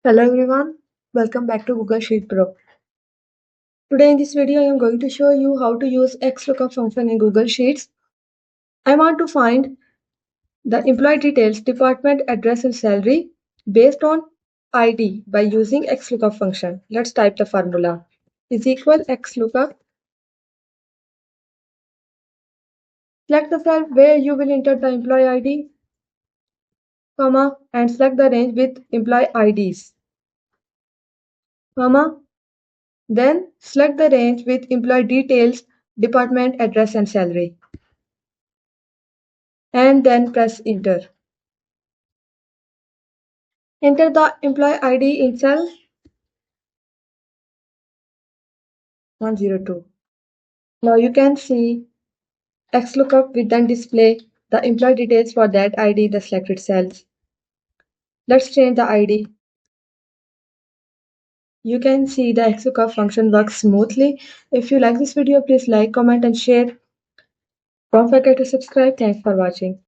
Hello everyone, welcome back to Google Sheet Pro. Today in this video I am going to show you how to use XLOOKUP function in Google Sheets. I want to find the employee details, department address and salary based on ID by using XLOOKUP function. Let's type the formula is equal XLOOKUP. Select the cell where you will enter the employee ID, comma, and select the range with employee IDs, comma. Then select the range with employee details, department address and salary. And then press enter. Enter the employee ID in cell 102. Now you can see XLOOKUP will then display the employee details for that ID in the selected cells. Let's change the ID. You can see the XLOOKUP function works smoothly. If you like this video, please like, comment and share. Don't forget to subscribe. Thanks for watching.